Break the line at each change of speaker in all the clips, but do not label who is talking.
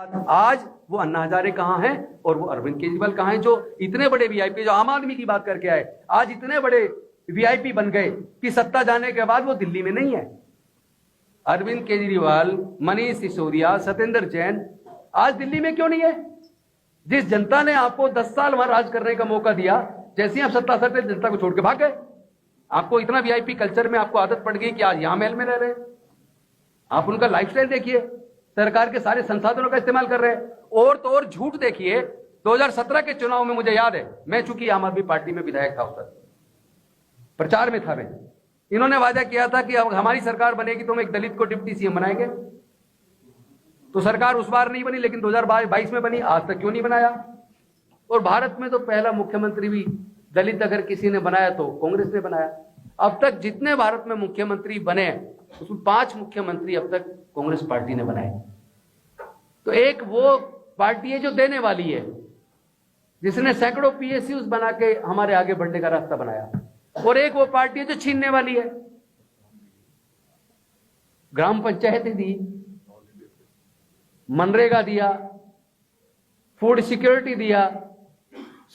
आज वो अन्ना हजारे कहाँ हैं और वो अरविंद केजरीवाल कहाँ हैं, जो इतने बड़े वीआईपी, जो आम आदमी की बात करके आए, आज इतने बड़े वीआईपी बन गए कि सत्ता जाने के बाद वो दिल्ली में नहीं है। अरविंद केजरीवाल, मनीष सिसोदिया, सत्येंद्र जैन आज दिल्ली में क्यों नहीं है? जिस जनता ने आपको 10 साल वहां राज करने का मौका दिया, जैसे ही आप सत्ता से जनता को छोड़ के भाग गए। आपको इतना वीआईपी कल्चर में आपको आदत पड़ गई कि आज यहां महल में रह रहे हैं। आप उनका लाइफस्टाइल देखिए, सरकार के सारे संसाधनों का इस्तेमाल कर रहे हैं। और तो और झूठ देखिए, 2017 के चुनाव में मुझे याद है, मैं चूंकि आम आदमी पार्टी में विधायक था, उस वक्त प्रचार में था मैं, इन्होंने वादा किया था कि अब हमारी सरकार बनेगी तो हम एक दलित को डिप्टी सीएम बनाएंगे। तो सरकार उस बार नहीं बनी, लेकिन 2022 में बनी। आज तक क्यों नहीं बनाया? और भारत में तो पहला मुख्यमंत्री भी दलित अगर किसी ने बनाया तो कांग्रेस ने बनाया। अब तक जितने भारत में मुख्यमंत्री बने उसमें 5 मुख्यमंत्री अब तक कांग्रेस पार्टी ने बनाए। तो एक वो पार्टी है जो देने वाली है, जिसने सैकड़ों पीएसयूज बना के हमारे आगे बढ़ने का रास्ता बनाया, और एक वो पार्टी है जो छीनने वाली है। ग्राम पंचायतें दी, मनरेगा दिया, फूड सिक्योरिटी दिया,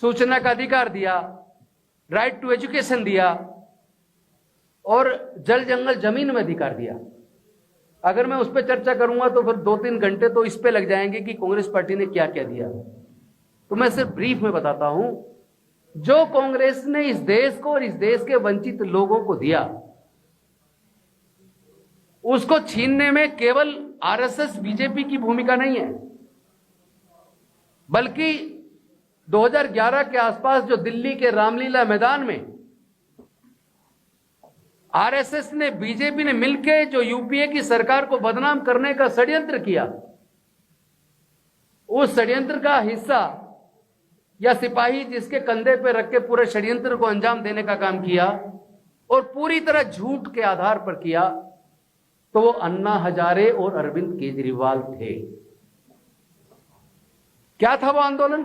सूचना का अधिकार दिया, राइट टू एजुकेशन दिया, और जल जंगल जमीन में अधिकार दिया। अगर मैं उस पर चर्चा करूंगा तो फिर 2-3 घंटे तो इस पे लग जाएंगे कि कांग्रेस पार्टी ने क्या क्या दिया। तो मैं सिर्फ ब्रीफ में बताता हूं, जो कांग्रेस ने इस देश को और इस देश के वंचित लोगों को दिया, उसको छीनने में केवल आरएसएस बीजेपी की भूमिका नहीं है, बल्कि 2011 के आसपास जो दिल्ली के रामलीला मैदान में आरएसएस ने, बीजेपी ने मिलकर जो यूपीए की सरकार को बदनाम करने का षड्यंत्र किया, उस षड्यंत्र का हिस्सा या सिपाही जिसके कंधे पर रख के पूरे षड्यंत्र को अंजाम देने का काम किया और पूरी तरह झूठ के आधार पर किया, तो वो अन्ना हजारे और अरविंद केजरीवाल थे। क्या था वो आंदोलन?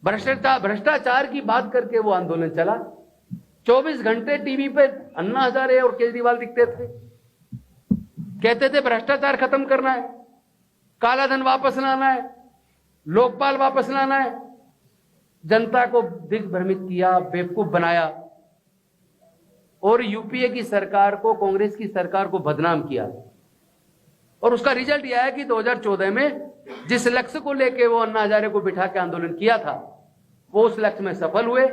भ्रष्टाचार की बात करके वो आंदोलन चला। 24 घंटे टीवी पे अन्ना हजारे और केजरीवाल दिखते थे, कहते थे भ्रष्टाचार खत्म करना है, काला धन वापस लाना है, लोकपाल वापस लाना है। जनता को दिग्भ्रमित किया, बेवकूफ बनाया, और यूपीए की सरकार को, कांग्रेस की सरकार को बदनाम किया। और उसका रिजल्ट यह है कि 2014 में जिस लक्ष्य को लेकर वो अन्ना हजारे को बिठा के आंदोलन किया था, वो उस लक्ष्य में सफल हुए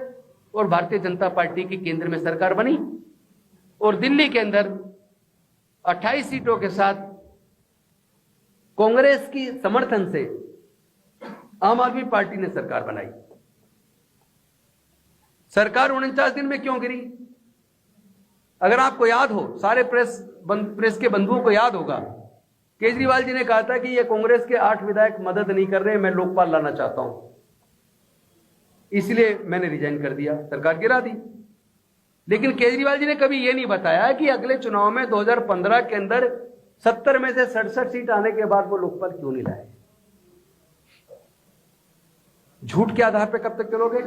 और भारतीय जनता पार्टी की केंद्र में सरकार बनी। और दिल्ली के अंदर 28 सीटों के साथ कांग्रेस की समर्थन से आम आदमी पार्टी ने सरकार बनाई। सरकार 49 दिन में क्यों गिरी? अगर आपको याद हो, सारे प्रेस के बंधुओं को याद होगा, केजरीवाल जी ने कहा था कि ये कांग्रेस के 8 विधायक मदद नहीं कर रहे, मैं लोकपाल लाना चाहता हूं, इसलिए मैंने रिजाइन कर दिया, सरकार गिरा दी। लेकिन केजरीवाल जी ने कभी यह नहीं बताया कि अगले चुनाव में 2015 के अंदर 70 में से 67 सीट आने के बाद वो लोकपाल क्यों नहीं लाए। झूठ के आधार पर कब तक चलोगे?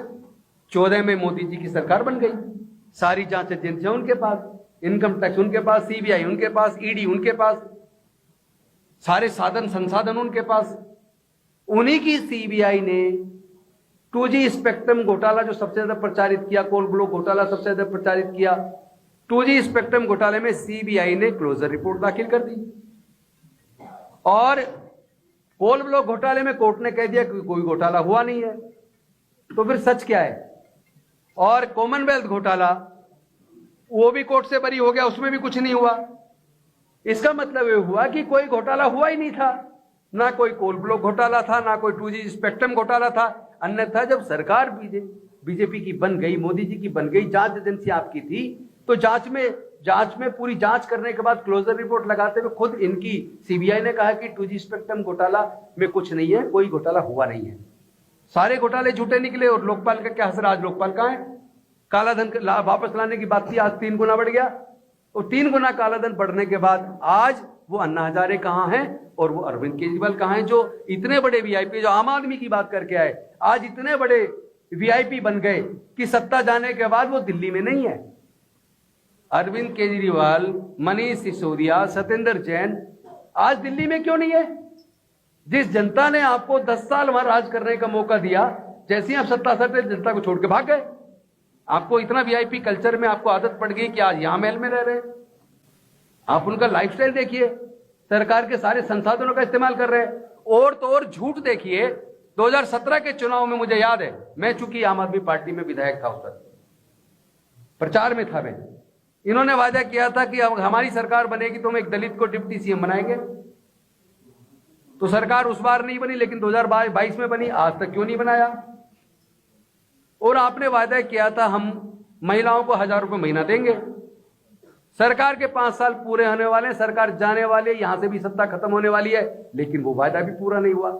14 में मोदी जी की सरकार बन गई, सारी जांच एजेंसियां उनके पास, इनकम टैक्स उनके पास, सीबीआई उनके पास, ईडी उनके पास, सारे साधन संसाधन उनके पास। उन्हीं की सीबीआई ने 2G स्पेक्ट्रम घोटाला जो सबसे ज्यादा प्रचारित किया, कोल ब्लॉक घोटाला सबसे ज्यादा प्रचारित किया, 2G स्पेक्ट्रम घोटाले में सीबीआई ने क्लोजर रिपोर्ट दाखिल कर दी। और कोल ब्लॉक घोटाले में कोर्ट ने कह दिया कि कोई घोटाला हुआ नहीं है। तो फिर सच क्या है? और कॉमनवेल्थ घोटाला, वो भी कोर्ट से बरी हो गया, उसमें भी कुछ नहीं हुआ। इसका मतलब यह हुआ कि कोई घोटाला हुआ ही नहीं था, ना कोई कोल ब्लॉक घोटाला था, ना कोई 2G स्पेक्ट्रम घोटाला था। अन्यथा जब सरकार बीजेपी की बन गई, मोदी जी की बन गई, जांच एजेंसी आपकी थी, तो जांच में पूरी जांच करने के बाद क्लोजर रिपोर्ट लगाते हुए खुद इनकी सीबीआई ने कहा कि 2G स्पेक्ट्रम घोटाला में कुछ नहीं है, कोई घोटाला हुआ नहीं है। सारे घोटाले झूठे निकले। और लोकपाल का क्या असर? आज लोकपाल कहां है? काला धन वापस लाने की बात थी, आज 3 गुना बढ़ गया। और 3 गुना काला धन बढ़ने के बाद आज वो अन्ना हजारे कहां हैं और वो अरविंद केजरीवाल कहां हैं, जो इतने बड़े वीआईपी, जो आम आदमी की बात करके आए, आज इतने बड़े वीआईपी बन गए कि सत्ता जाने के बाद वो दिल्ली में नहीं है। अरविंद केजरीवाल, मनीष सिसोदिया, सत्येंद्र जैन आज दिल्ली में क्यों नहीं है? जिस जनता ने आपको 10 साल वहां राज करने का मौका दिया, जैसे ही आप सत्ता से जनता को छोड़ के भाग गए। आपको इतना वीआईपी कल्चर में आपको आदत पड़ गई कि आज यहां महल में रह रहे। आप उनका लाइफस्टाइल देखिए, सरकार के सारे संसाधनों का इस्तेमाल कर रहे हैं। और तो और झूठ देखिए, 2017 के चुनाव में मुझे याद है, मैं चूंकि आम आदमी पार्टी में विधायक था, उस वक्त प्रचार में था मैं। इन्होंने वादा किया था कि अब हमारी सरकार बनेगी तो हम एक दलित को डिप्टी सीएम बनाएंगे। तो सरकार उस बार नहीं बनी, लेकिन 2022 में बनी। आज तक क्यों नहीं बनाया? और आपने वादा किया था हम महिलाओं को 1000 रुपए महीना देंगे। सरकार के 5 साल पूरे होने वाले, सरकार जाने वाली है, यहां से भी सत्ता खत्म होने वाली है, लेकिन वो वादा भी पूरा नहीं हुआ।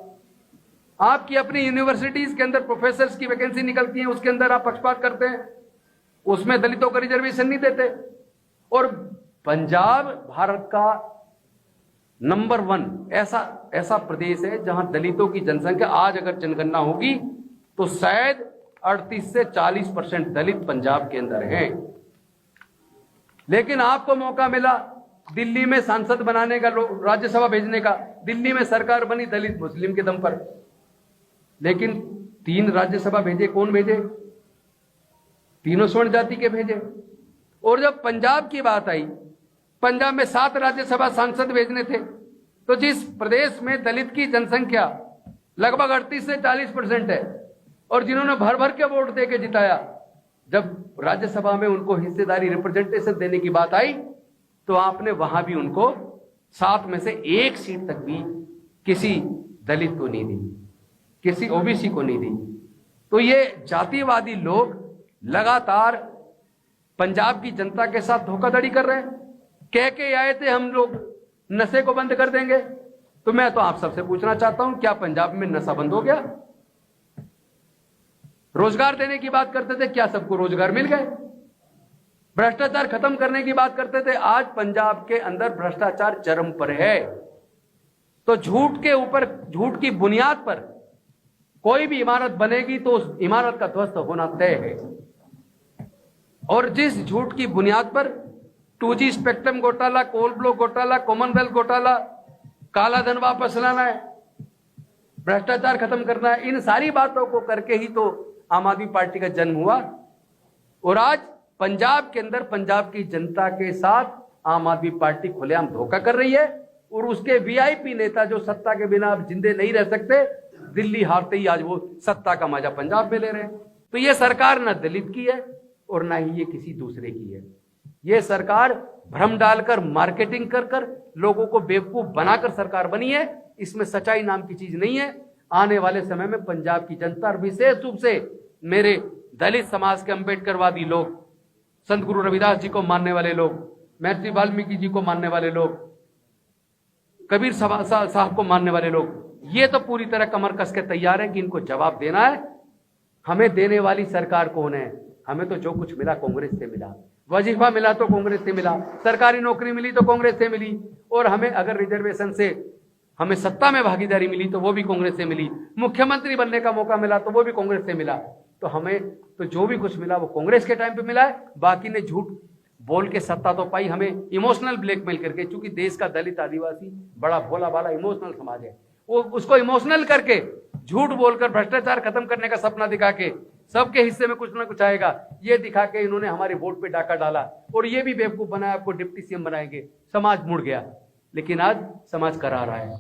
आपकी अपनी यूनिवर्सिटीज के अंदर प्रोफेसर्स की वैकेंसी निकलती है, उसके अंदर आप पक्षपात करते हैं, उसमें दलितों को रिजर्वेशन नहीं देते। और पंजाब भारत का नंबर 1 ऐसा प्रदेश है जहां दलितों की जनसंख्या, आज अगर जनगणना होगी तो शायद 38 से 40% दलित पंजाब के अंदर हैं। लेकिन आपको मौका मिला दिल्ली में सांसद बनाने का, राज्यसभा भेजने का। दिल्ली में सरकार बनी दलित मुस्लिम के दम पर, लेकिन 3 राज्यसभा भेजे। कौन भेजे? तीनों स्वर्ण जाति के भेजे। और जब पंजाब की बात आई, पंजाब में 7 राज्यसभा सांसद भेजने थे। तो जिस प्रदेश में दलित की जनसंख्या लगभग 38 से 40% है, और जिन्होंने भर भर के वोट देके जिताया, जब राज्यसभा में उनको हिस्सेदारी, रिप्रेजेंटेशन देने की बात आई, तो आपने वहां भी उनको 7 में से 1 सीट तक भी किसी दलित को नहीं दी, किसी ओबीसी को नहीं दी। तो ये जातिवादी लोग लगातार पंजाब की जनता के साथ धोखाधड़ी कर रहे हैं। कह के आए थे हम लोग नशे को बंद कर देंगे। तो मैं तो आप सबसे पूछना चाहता हूं, क्या पंजाब में नशा बंद हो गया? रोजगार देने की बात करते थे, क्या सबको रोजगार मिल गए? भ्रष्टाचार खत्म करने की बात करते थे, आज पंजाब के अंदर भ्रष्टाचार चरम पर है। तो झूठ के ऊपर, झूठ की बुनियाद पर कोई भी इमारत बनेगी तो उस इमारत का ध्वस्त होना तय है। और जिस झूठ की बुनियाद पर 2G स्पेक्ट्रम घोटाला, कोल ब्लॉक घोटाला, कॉमनवेल्थ घोटाला, काला धन वापस लाना है, भ्रष्टाचार खत्म करना है, इन सारी बातों को करके ही तो आम आदमी पार्टी का जन्म हुआ। और आज पंजाब के अंदर पंजाब की जनता के साथ आम आदमी पार्टी खुलेआम धोखा कर रही है। और उसके वीआईपी नेता जो सत्ता के बिना अब जिंदे नहीं रह सकते, दिल्ली हारते ही आज वो सत्ता का मजा पंजाब में ले रहे हैं। तो ये सरकार ना दलित की है और ना ही ये किसी दूसरे की है। ये सरकार भ्रम डालकर, मार्केटिंग कर कर लोगों को बेवकूफ बनाकर सरकार बनी है। इसमें सच्चाई नाम की चीज नहीं है। आने वाले समय में पंजाब की जनता, विशेष रूप से मेरे दलित समाज के अंबेडकरवादी लोग, संत गुरु रविदास जी को मानने वाले लोग, महर्षि वाल्मीकि जी को मानने वाले लोग, कबीर साहब को मानने वाले लोग, ये तो पूरी तरह कमर कस के तैयार है कि इनको जवाब देना है। हमें देने वाली सरकार कौन है? हमें तो जो कुछ मिला कांग्रेस से मिला, वजीफा मिला तो कांग्रेस से मिला, सरकारी नौकरी मिली तो कांग्रेस से मिली, और हमें अगर रिजर्वेशन से हमें सत्ता में भागीदारी मिली तो वो भी कांग्रेस से मिली, मुख्यमंत्री बनने का मौका मिला तो वो भी कांग्रेस से मिला। तो हमें तो जो भी कुछ मिला वो कांग्रेस के टाइम पे मिला है। बाकी ने झूठ बोल के सत्ता तो पाई, हमें इमोशनल ब्लैकमेल करके, क्योंकि देश का दलित आदिवासी बड़ा भोला भाला इमोशनल समाज है, वो उसको इमोशनल करके, झूठ बोलकर, भ्रष्टाचार खत्म करने का सपना दिखा के, सबके हिस्से में कुछ ना कुछ आएगा, ये दिखा के इन्होंने हमारे वोट पे डाका डाला। और ये भी बेवकूफ बनाया, आपको डिप्टी सीएम बनाएंगे। समाज मुड़ गया, लेकिन आज समाज करा रहा है।